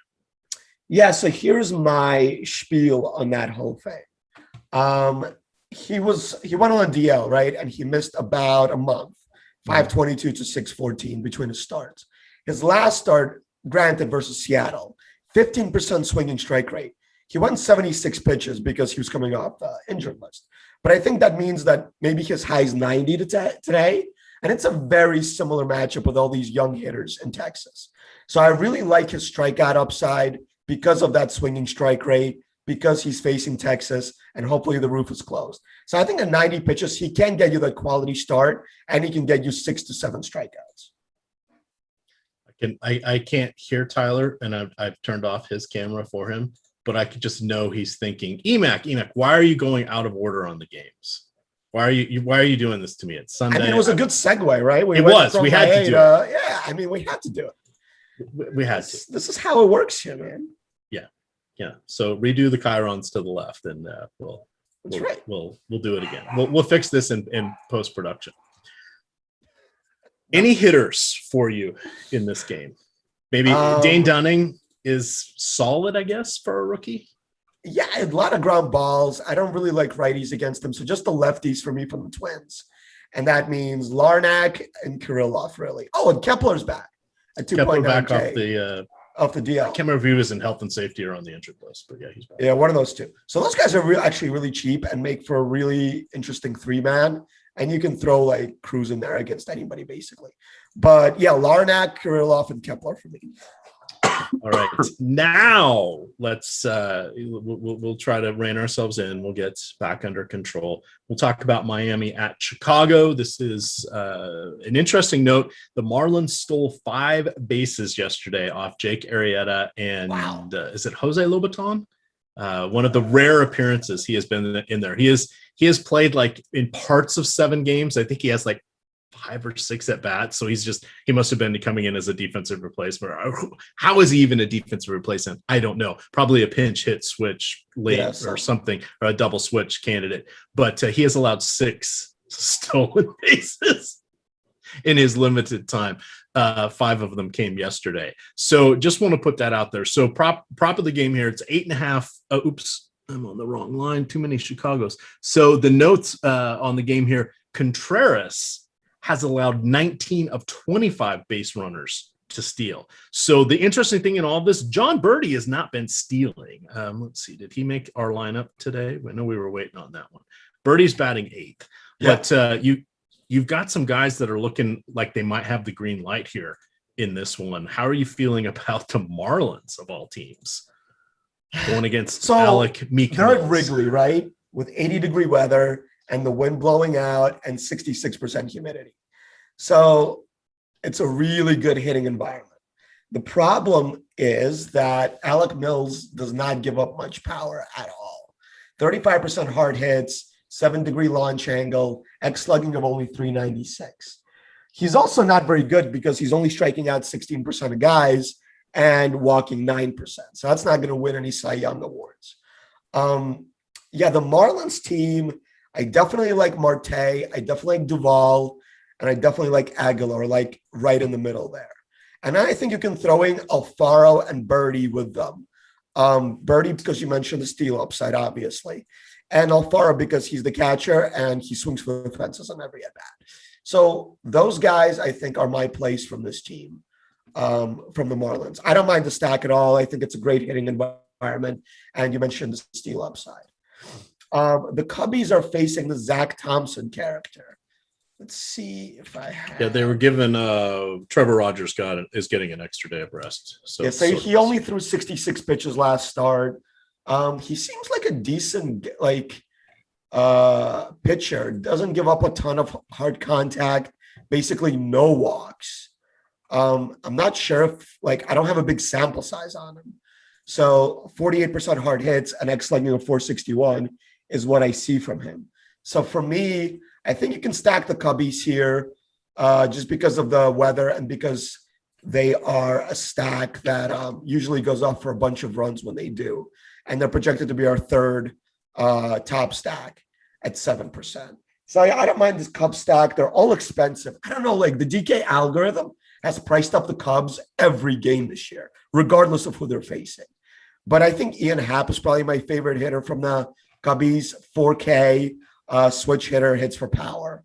Yeah, so here's my spiel on that whole thing. He went on a DL, right? And he missed about a month, 522 to 614 between his starts. His last start, granted, versus Seattle, 15% swinging strike rate. He went 76 pitches because he was coming off the injured list. But I think that means that maybe his high is 90 today. And it's a very similar matchup with all these young hitters in Texas. So I really like his strikeout upside because of that swinging strike rate, because he's facing Texas, and hopefully the roof is closed. So I think at 90 pitches, he can get you that quality start, and he can get you 6 to 7 strikeouts. I can't hear Tyler, and I've turned off his camera for him, but I could just know he's thinking, Emac, why are you going out of order on the games? Why are you doing this to me? It's Sunday. It was a good segue, right? We had to do it. Yeah, we had to do it. We had to. This is how it works here, man. Yeah. So redo the chyrons to the left, and we'll do it again. We'll fix this in post production. Any hitters for you in this game? Maybe Dane Dunning is solid, I guess, for a rookie. Yeah, a lot of ground balls. I don't really like righties against him, so just the lefties for me from the Twins, and that means Larnach and Kirilloff, really. Oh, and Kepler's back at 2.9K. Back off the DL. I can't remember if he was in health and safety or on the injured list, but yeah, he's back. Yeah, one of those two. So those guys are actually really cheap and make for a really interesting 3-man, and you can throw like Cruz in there against anybody basically. But yeah, Larnach, Kirilloff, and Kepler for me. All right, now let's we'll try to rein ourselves in. We'll get back under control. We'll talk about Miami at Chicago. This is an interesting note. The Marlins stole 5 bases yesterday off Jake Arrieta and is it Jose Lobaton? One of the rare appearances he has been in there. He has played like in parts of 7 games. I think he has like 5 or 6 at bats. So he must have been coming in as a defensive replacement. How is he even a defensive replacement? I don't know. Probably a pinch hit switch late or something, or a double switch candidate. But he has allowed 6 stolen bases in his limited time. 5 of them came yesterday. So just want to put that out there. So prop of the game here, it's 8.5. Oops, I'm on the wrong line. Too many Chicagos. So the notes on the game here, Contreras has allowed 19 of 25 base runners to steal. So the interesting thing in all of this, John Birdie has not been stealing. Let's see, did he make our lineup today? I know we were waiting on that one. Birdie's batting 8th, but you've got some guys that are looking like they might have the green light here in this one. How are you feeling about the Marlins of all teams going against Alec Meek? They're at Wrigley, right? With 80-degree weather and the wind blowing out and 66% humidity. So it's a really good hitting environment. The problem is that Alec Mills does not give up much power at all. 35% hard hits, 7-degree launch angle, X slugging of only 396. He's also not very good because he's only striking out 16% of guys and walking 9%. So that's not going to win any Cy Young awards. The Marlins team, I definitely like Marte. I definitely like Duvall. And I definitely like Aguilar, like right in the middle there. And I think you can throw in Alfaro and Birdie with them. Birdie, because you mentioned the steal upside, obviously. And Alfaro, because he's the catcher and he swings for the fences on every at-bat. So those guys, I think, are my plays from this team, from the Marlins. I don't mind the stack at all. I think it's a great hitting environment. And you mentioned the steal upside. The Cubbies are facing the Zach Thompson character. Let's see if I have. Yeah, they were given Trevor Rogers is getting an extra day of rest. So he only threw 66 pitches last start. He seems like a decent pitcher. Doesn't give up a ton of hard contact. Basically, no walks. I'm not sure if I don't have a big sample size on him. So 48% hard hits and X slugging of 461 is what I see from him. So for me, I think you can stack the Cubbies here just because of the weather and because they are a stack that usually goes off for a bunch of runs when they do. And they're projected to be our third top stack at 7%. So I don't mind this Cubs stack. They're all expensive. I don't know, the DK algorithm has priced up the Cubs every game this year, regardless of who they're facing. But I think Ian Happ is probably my favorite hitter from the Cubbies, 4K. Switch hitter, hits for power.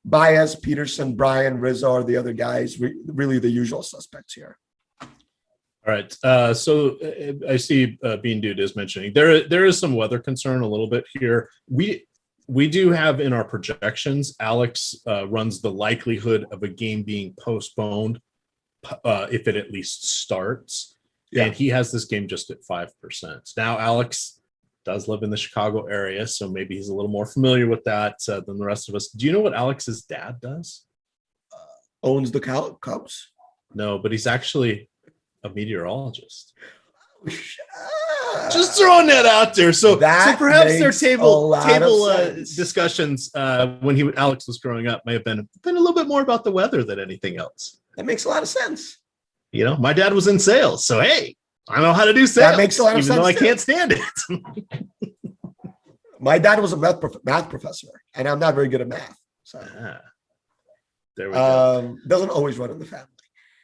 Baez, Peterson, Bryan, Rizzo are the other guys, really the usual suspects here. All right. So I see Bean Dude is mentioning there is some weather concern a little bit here. We do have in our projections, Alex runs the likelihood of a game being postponed if it at least starts. Yeah. And he has this game just at 5%. Now, Alex does live in the Chicago area, so maybe he's a little more familiar with that than the rest of us. Do you know what Alex's dad does? Owns the Cubs? No, but he's actually a meteorologist. Just throwing that out there. So perhaps their table discussions when Alex was growing up may have been a little bit more about the weather than anything else. That makes a lot of sense. My dad was in sales, so hey, I know how to do sales. That makes a lot of sense. Even though I can't stand it. My dad was a math professor, and I'm not very good at math. So there we go. Doesn't always run in the family.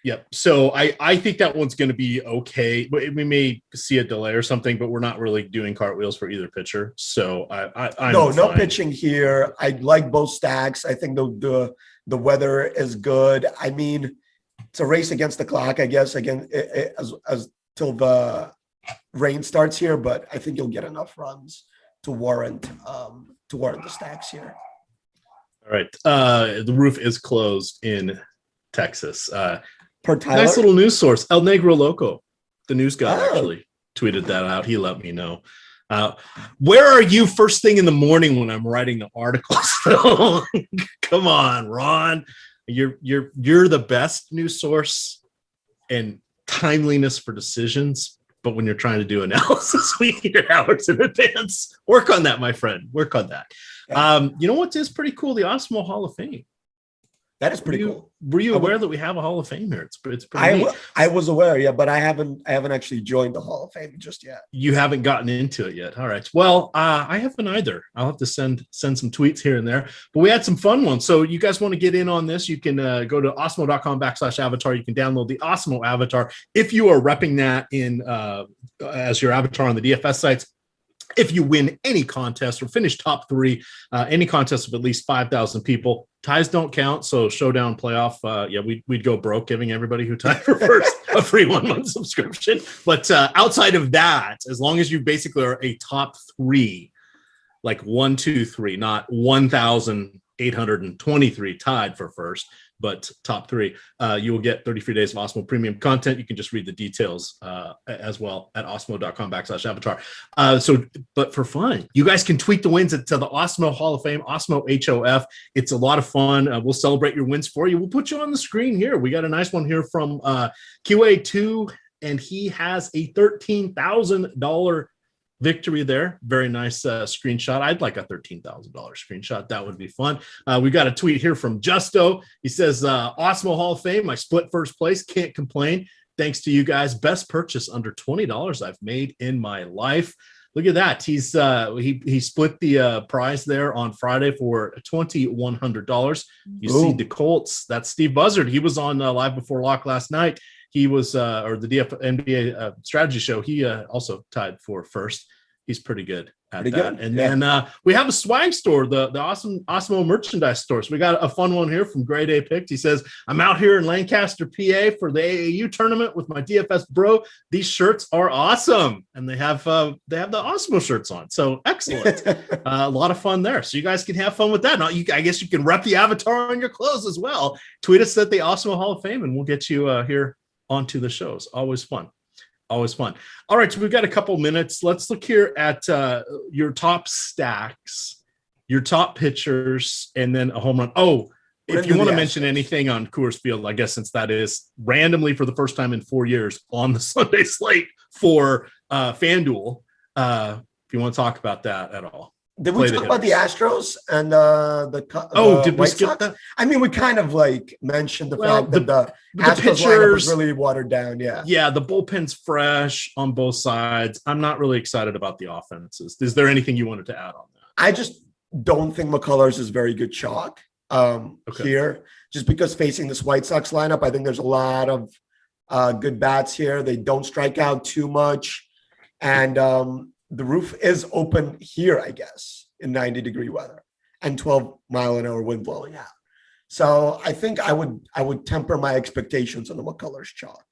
Yep. So I think that one's going to be okay. We may see a delay or something, but we're not really doing cartwheels for either pitcher. So I'm no pitching here. I like both stacks. I think the weather is good. I mean, it's a race against the clock, I guess. Again, as till the rain starts here, but I think you'll get enough runs to warrant the stacks here. All right. The roof is closed in Texas. Per Tyler? Nice little news source. El Negro Loco, the news guy, actually tweeted that out. He let me know. Where are you first thing in the morning when I'm writing the articles? Come on, Ron. You're the best news source and timeliness for decisions, but when you're trying to do analysis, we need your hours in advance. Work on that, my friend. Work on that. You know what is pretty cool? The Awesemo Hall of Fame. That is pretty cool. Were you aware that we have a Hall of Fame here? It's pretty neat. I was aware, yeah, but I haven't actually joined the Hall of Fame just yet. You haven't gotten into it yet. All right. Well, I haven't either. I'll have to send some tweets here and there, but we had some fun ones. So you guys want to get in on this, you can go to awesemo.com/avatar. You can download the Awesemo avatar. If you are repping that in as your avatar on the DFS sites, if you win any contest or finish top 3, any contest of at least 5,000 people, ties don't count. So showdown playoff, we'd go broke giving everybody who tied for first a free 1-month subscription. But outside of that, as long as you basically are a top 3, like 1, 2, 3, not 1,823 tied for first, but top 3, you will get 30 free days of Awesemo premium content. You can just read the details as well at awesemo.com/avatar. But for fun, you guys can tweet the wins to the Awesemo Hall of Fame, Awesemo HOF. It's a lot of fun. We'll celebrate your wins for you. We'll put you on the screen here. We got a nice one here from QA2, and he has a $13,000 victory there. Very nice screenshot. I'd like a $13,000 screenshot. That would be fun. We got a tweet here from Justo. He says, Awesemo Hall of Fame. I split first place. Can't complain. Thanks to you guys. Best purchase under $20 I've made in my life. Look at that. He split the prize there on Friday for $2,100. You see the Colts. That's Steve Buzzard. He was on Live Before Lock last night. He was, or the NBA strategy show. He also tied for first. He's pretty good at that. Good. And then we have a swag store, the Awesemo merchandise store. So we got a fun one here from Grade A Picked. He says, I'm out here in Lancaster, PA for the AAU tournament with my DFS bro. These shirts are awesome. And they have the Awesemo shirts on. So excellent. A lot of fun there. So you guys can have fun with that. Now, I guess you can rep the avatar on your clothes as well. Tweet us at the Awesemo Hall of Fame and we'll get you here onto the shows. Always fun. Always fun. All right, so we've got a couple minutes. Let's look here at your top stacks, your top pitchers, and then a home run. Oh, if you want to mention anything on Coors Field, I guess since that is randomly for the first time in 4 years on the Sunday slate for FanDuel, if you want to talk about that at all. Did we talk about the Astros and did we skip that? I mean, we kind of like mentioned the fact that the Astros pitchers, lineup was really watered down. Yeah, the bullpen's fresh on both sides. I'm not really excited about the offenses. Is there anything you wanted to add on that? I just don't think McCullers is very good chalk here, just because facing this White Sox lineup, I think there's a lot of good bats here. They don't strike out too much, and the roof is open here, I guess, in 90-degree weather and 12-mile-an-hour wind blowing out. So I think I would temper my expectations on the McCullers chalk.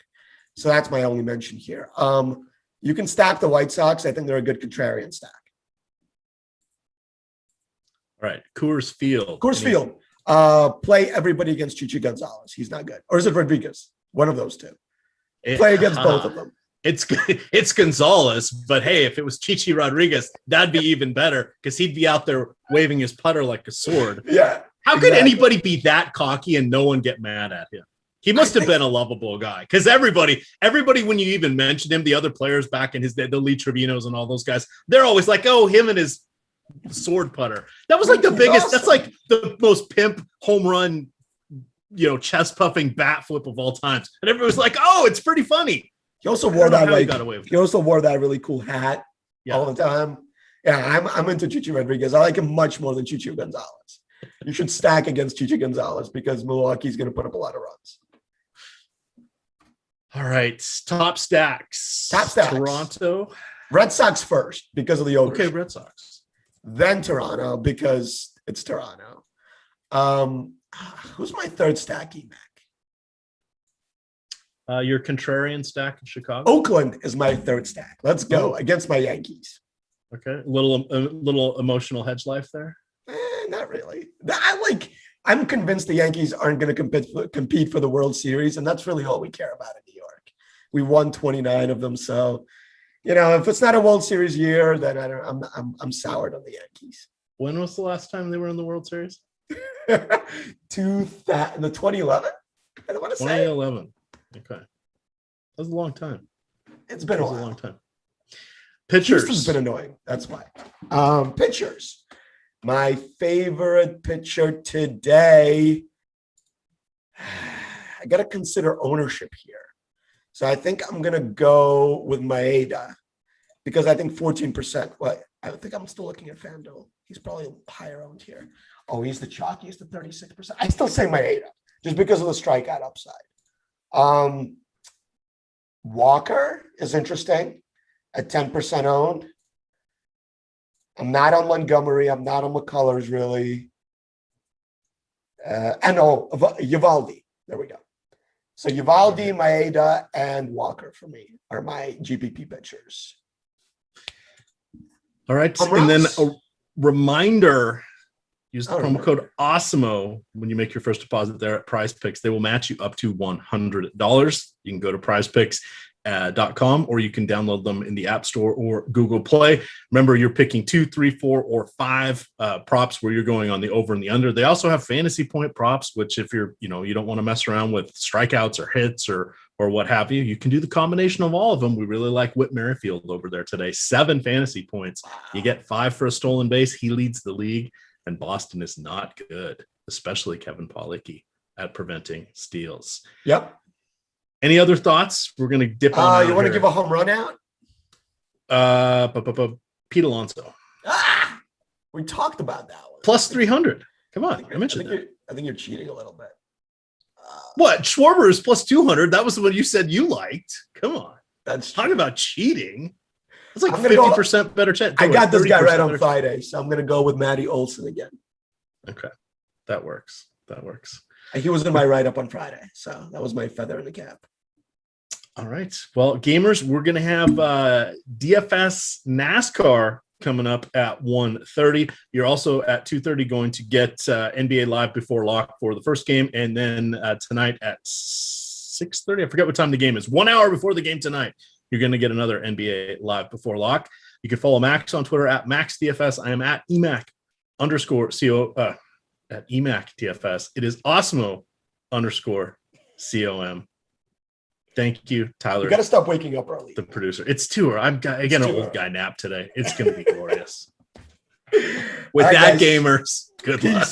So that's my only mention here. You can stack the White Sox. I think they're a good contrarian stack. All right, Coors Field. Play everybody against Chichi Gonzalez. He's not good. Or is it Rodriguez? One of those two. Play against both of them. It's Gonzalez, but hey, if it was Chichi Rodriguez, that'd be even better because he'd be out there waving his putter like a sword. Yeah. How could anybody be that cocky and no one get mad at him? He must have been a lovable guy because everybody, when you even mentioned him, the other players back in his day, the Lee Trevinos and all those guys, they're always like, oh, him and his sword putter. That was like the biggest, that's like the most pimp home run, chest puffing bat flip of all times. And everybody was like, oh, it's pretty funny. He also wore that really cool hat all the time. Yeah, I'm into Chichi Rodriguez. I like him much more than Chichi Gonzalez. You should stack against Chichi Gonzalez because Milwaukee's going to put up a lot of runs. All right, top stacks. Toronto. Red Sox first because of the ownership. Okay, Red Sox. Then Toronto because it's Toronto. Who's my third stack, Emac? Your contrarian stack in Chicago. Oakland is my third stack. Let's go against my Yankees. Okay, a little emotional hedge life there. Not really. I'm convinced the Yankees aren't going to compete for the World Series, and that's really all we care about in New York. We won 29 of them, so if it's not a World Series year, then I'm soured on the Yankees. When was the last time they were in the World Series? 2011. I don't want to say 2011. Okay. That was a long time. It's been a long time. Pitchers. Houston's been annoying. That's why. Pitchers. My favorite pitcher today. I got to consider ownership here. So I think I'm going to go with Maeda because I think 14%. Well, I think I'm still looking at FanDuel. He's probably higher owned here. Oh, he's the chalk. He's the 36%. I still say Maeda just because of the strikeout upside. Walker is interesting at 10% owned. I'm not on Montgomery. I'm not on McCullers really. Uvalde. There we go. So Uvalde, Maeda, and Walker for me are my GPP pitchers. All right. And then a reminder. Use the promo code Awesemo when you make your first deposit there at Prize Picks. They will match you up to $100. You can go to prizepicks.com or you can download them in the App Store or Google Play. Remember, you're picking 2, 3, 4, or 5 props where you're going on the over and the under. They also have fantasy point props, which if you're, you don't want to mess around with strikeouts or hits or or what have you. You can do the combination of all of them. We really like Whit Merrifield over there today. 7 fantasy points. You get 5 for a stolen base. He leads the league, and Boston is not good, especially Kevin Palicki at preventing steals. Yep. Any other thoughts? We're going to dip on. You want to give a home run out? Pete Alonso. We talked about that one. Plus 300. Come on. I mentioned that. I think you're cheating a little bit. What? Schwarber is plus 200. That was what you said you liked. Come on. That's true. Talk about cheating. It's like 50% better chance. I got this guy right on Friday, so I'm going to go with Matty Olson again. Okay. That works. He was in my write-up on Friday, so that was my feather in the cap. All right. Well, gamers, we're going to have DFS NASCAR coming up at 1:30. You're also at 2:30 going to get NBA Live Before Lock for the first game, and then tonight at 6:30. I forget what time the game is. 1 hour before the game tonight, you're going to get another NBA Live Before Lock. You can follow Max on Twitter at MaxDFS. I am at Emac_CO at Emac DFS. It is Awesemo_COM. Thank you, Tyler. You got to stop waking up early. The producer. It's too early. I get an old guy nap today. It's going to be glorious. With that, guys, gamers, good luck.